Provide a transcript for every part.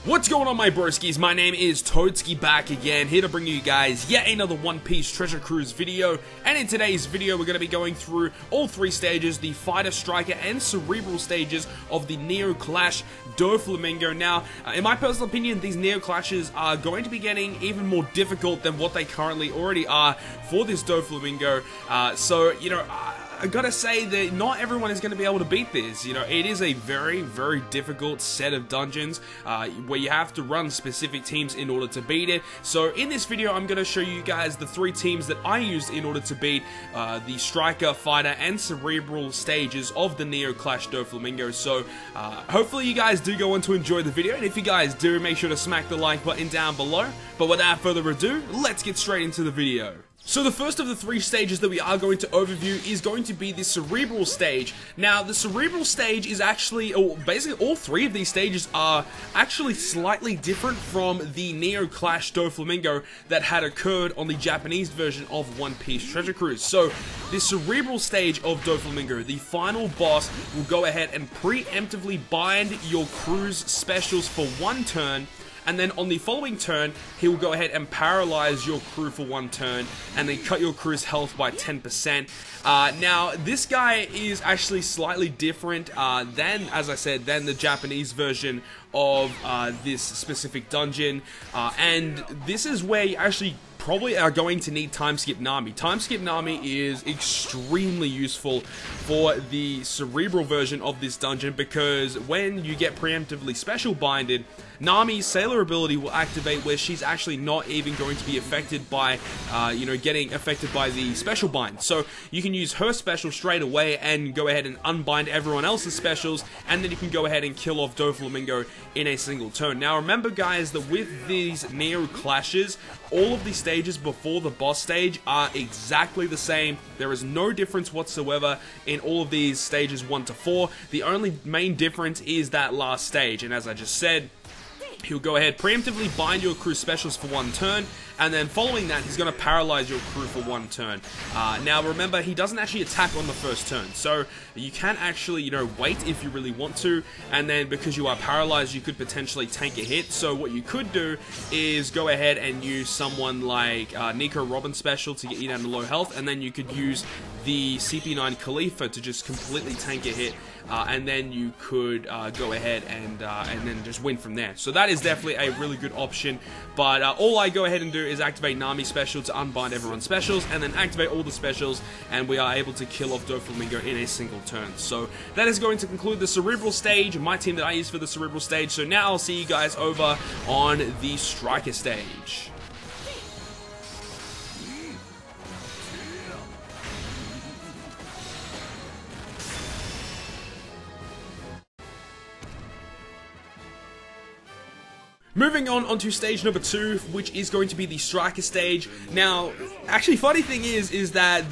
What's going on, my broskies? My name is Toadski, back again, here to bring you guys yet another One Piece Treasure Cruise video. And in today's video, we're going to be going through all three stages, the Fighter, Striker, and Cerebral stages of the Neo Clash DOFLAMINGO. Now, in my personal opinion, these Neo Clashes are going to be getting even more difficult than what they currently already are for this DOFLAMINGO. I gotta say that not everyone is going to be able to beat this. You know, it is a very, very difficult set of dungeons where you have to run specific teams in order to beat it. So in this video, I'm going to show you guys the three teams that I used in order to beat the Striker, Fighter, and Cerebral stages of the Neo Clash DOFLAMINGO. So hopefully you guys do go on to enjoy the video, and if you guys do, make sure to smack the like button down below. But without further ado, let's get straight into the video. So the first of the three stages that we are going to overview is going to be the Cerebral stage. Now, the Cerebral stage is actually, or basically all three of these stages are actually slightly different from the Neo Clash DOFLAMINGO that had occurred on the Japanese version of One Piece Treasure Cruise. So, the Cerebral stage of DOFLAMINGO, the final boss will go ahead and preemptively bind your cruise specials for one turn, and then on the following turn, he will go ahead and paralyze your crew for one turn, and then cut your crew's health by 10%. Now, this guy is actually slightly different than, as I said, than the Japanese version of this specific dungeon, and this is where you actually probably are going to need Time Skip Nami. Time Skip Nami is extremely useful for the Cerebral version of this dungeon, because when you get preemptively special binded, Nami's Sailor ability will activate where she's actually not even going to be affected by, getting affected by the special bind. So you can use her special straight away and go ahead and unbind everyone else's specials, and then you can go ahead and kill off DOFLAMINGO in a single turn. Now remember, guys, that with these Neo Clashes, all of the stages before the boss stage are exactly the same. There is no difference whatsoever in all of these stages 1 to 4. The only main difference is that last stage, and as I just said, he'll go ahead, preemptively bind your crew specials for one turn, and then following that, he's going to paralyze your crew for one turn. Now, remember, he doesn't actually attack on the first turn, so you can actually, wait if you really want to, and then because you are paralyzed, you could potentially tank a hit. So what you could do is go ahead and use someone like Nico Robin special to get you down to low health, and then you could use the CP9 Khalifa to just completely tank a hit, and then you could go ahead and then just win from there. So that is definitely a really good option, but all I go ahead and do is activate Nami special to unbind everyone's specials, and then activate all the specials, and we are able to kill off DOFLAMINGO in a single turn. So that is going to conclude the Cerebral stage, my team that I use for the Cerebral stage. So now I'll see you guys over on the Striker stage. Moving on onto stage number 2, which is going to be the Stryker stage. Now, actually, funny thing is that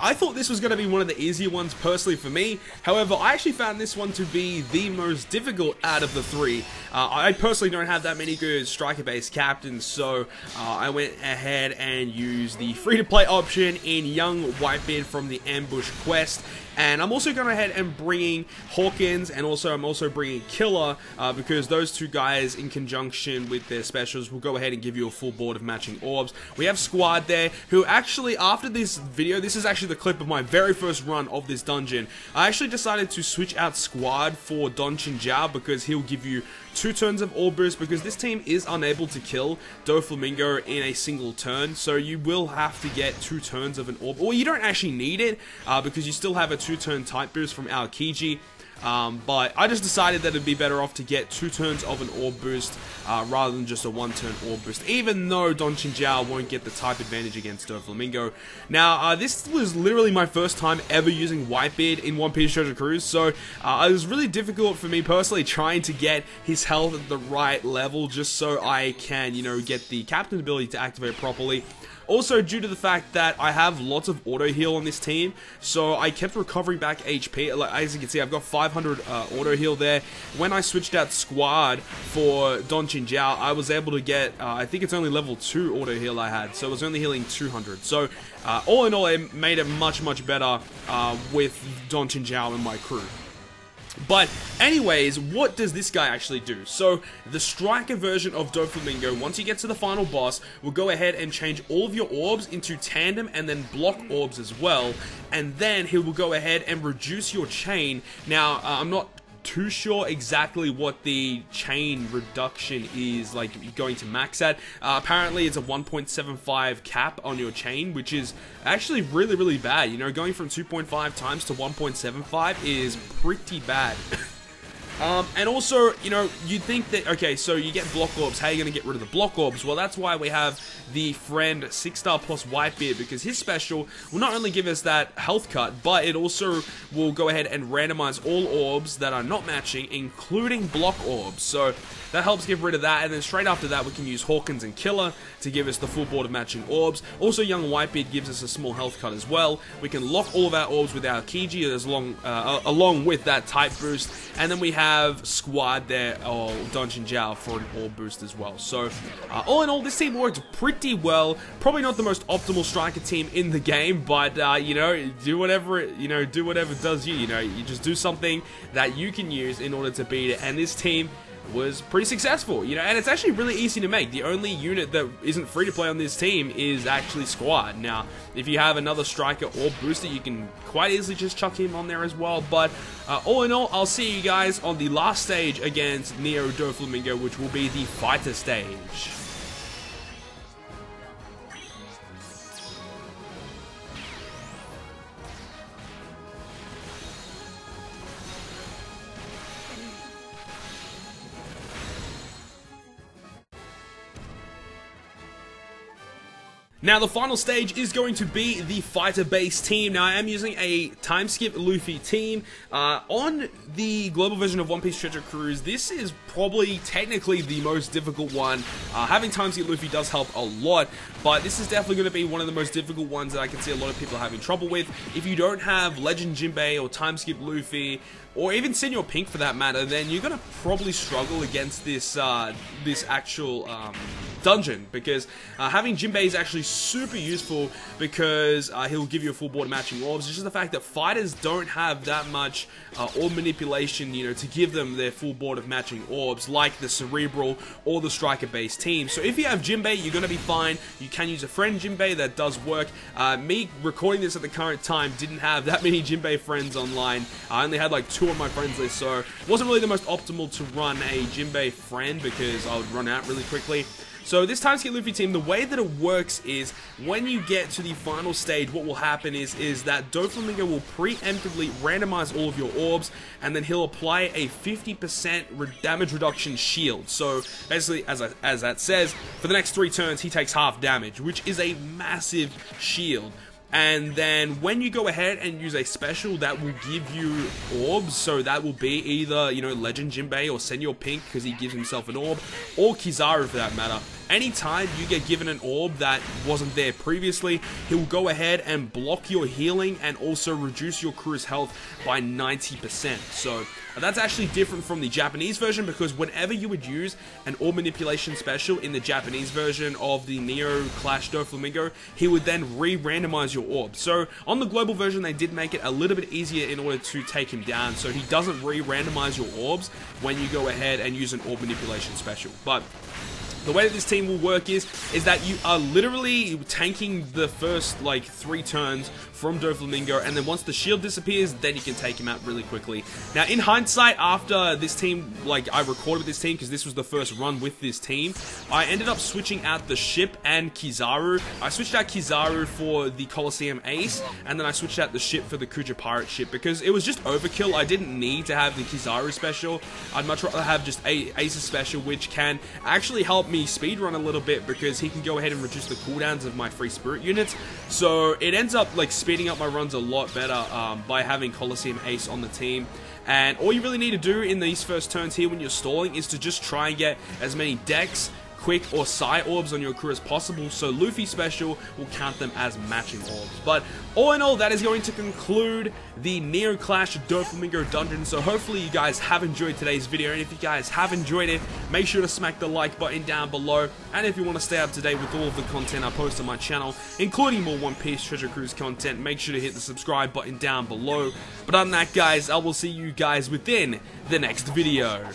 I thought this was going to be one of the easier ones personally for me. However, I actually found this one to be the most difficult out of the three. I personally don't have that many good Striker-based captains, so I went ahead and used the free-to-play option in Young Whitebeard from the Ambush Quest. And I'm also going ahead and bringing Hawkins, and I'm also bringing Killer, because those two guys in conjunction with their specials will go ahead and give you a full board of matching orbs. We have Squad there, who actually, after this video, this is actually the clip of my very first run of this dungeon. I actually decided to switch out Squad for Don Chinjiao, because he'll give you 2 turns of orb boost, because this team is unable to kill DOFLAMINGO in a single turn, so you will have to get 2 turns of an orb, or you don't actually need it, because you still have a 2-turn type boost from Aokiji. But I just decided that it'd be better off to get 2 turns of an orb boost rather than just a 1-turn orb boost, even though Don Chinjiao won't get the type advantage against DOFLAMINGO. Now, this was literally my first time ever using Whitebeard in One Piece Treasure Cruise, so it was really difficult for me personally trying to get his health at the right level just so I can, get the captain's ability to activate properly. Also, due to the fact that I have lots of auto heal on this team, so I kept recovering back HP. Like, as you can see, I've got 500 auto heal there. When I switched out Squad for Don Chinjiao, I was able to get, I think it's only level 2 auto heal I had, so it was only healing 200. So, all in all, it made it much, much better with Don Chinjiao and my crew. But anyways, what does this guy actually do? So the Stryker version of DOFLAMINGO, once you get to the final boss, will go ahead and change all of your orbs into tandem and then block orbs as well. And then he will go ahead and reduce your chain. Now, I'm not too sure exactly what the chain reduction is like going to max at. Apparently it's a 1.75 cap on your chain, which is actually really bad. You know, going from 2.5 times to 1.75 is pretty bad. And also, you know, you'd think that, okay, so you get block orbs, how are you going to get rid of the block orbs? Well, that's why we have the friend 6-star plus Whitebeard, because his special will not only give us that health cut, but it also will go ahead and randomize all orbs that are not matching, including block orbs. So that helps get rid of that, and then straight after that, we can use Hawkins and Killer to give us the full board of matching orbs. Also, Young Whitebeard gives us a small health cut as well. We can lock all of our orbs with our Kiji along with that type boost, and then we have Squad there, or Dungeon Jow for an orb boost as well. So, all in all, this team worked pretty well. Probably not the most optimal Stryker team in the game, but, you know, do whatever does you. You know, you just do something that you can use in order to beat it, and this team was pretty successful, you know, and it's actually really easy to make. The only unit that isn't free to play on this team is actually Squad. Now, if you have another Stryker or booster, you can quite easily just chuck him on there as well, but all in all, I'll see you guys on the last stage against Neo DOFLAMINGO, which will be the Fighter Stage. Now, the final stage is going to be the fighter-based team. Now, I am using a time skip Luffy team. On the global version of One Piece Treasure Cruise, this is probably technically the most difficult one. Having time skip Luffy does help a lot, but this is definitely going to be one of the most difficult ones that I can see a lot of people having trouble with. If you don't have Legend Jinbei or time skip Luffy, or even Senior Pink for that matter, then you're going to probably struggle against this this actual dungeon, because having Jinbei is actually super useful, because he'll give you a full board of matching orbs. It's just the fact that fighters don't have that much orb manipulation, you know, to give them their full board of matching orbs, like the Cerebral or the Stryker-based team. So if you have Jinbei, you're going to be fine. You can use a friend Jinbei, that does work. Me recording this at the current time didn't have that many Jinbei friends online. I only had like 2 on my friends list, so it wasn't really the most optimal to run a Jinbei friend, because I would run out really quickly. So this time skip Luffy team, the way that it works is when you get to the final stage, what will happen is that DOFLAMINGO will preemptively randomize all of your orbs, and then he'll apply a 50% damage reduction shield. So basically, as that says, for the next 3 turns, he takes half damage, which is a massive shield. And then when you go ahead and use a special that will give you orbs, so that will be either, you know, Legend Jinbei or Senior Pink, because he gives himself an orb, or Kizaru for that matter. Anytime you get given an orb that wasn't there previously, he will go ahead and block your healing and also reduce your crew's health by 90%. So that's actually different from the Japanese version, because whenever you would use an orb manipulation special in the Japanese version of the Neo Clash DOFLAMINGO, he would then re-randomize your orb. So on the global version, they did make it a little bit easier in order to take him down, so he doesn't re-randomize your orbs when you go ahead and use an orb manipulation special. But the way that this team will work is that you are literally tanking the first, like, 3 turns from DOFLAMINGO, and then once the shield disappears, then you can take him out really quickly. Now, in hindsight, after this team, like, I recorded with this team, because this was the first run with this team, I ended up switching out the ship and Kizaru. I switched out Kizaru for the Coliseum Ace, and then I switched out the ship for the Kuja Pirate ship, because it was just overkill. I didn't need to have the Kizaru special. I'd much rather have just Ace's special, which can actually help me speedrun a little bit, because he can go ahead and reduce the cooldowns of my free spirit units. So it ends up like speeding up my runs a lot better by having Coliseum Ace on the team. And all you really need to do in these first turns here when you're stalling is to just try and get as many decks, quick or Psy orbs on your crew as possible, so Luffy special will count them as matching orbs. But all in all, that is going to conclude the Neo Clash DOFLAMINGO dungeon. So hopefully you guys have enjoyed today's video, and if you guys have enjoyed it, make sure to smack the like button down below. And if you want to stay up to date with all of the content I post on my channel, including more One Piece Treasure Cruise content, make sure to hit the subscribe button down below. But other than that, guys, I will see you guys within the next video.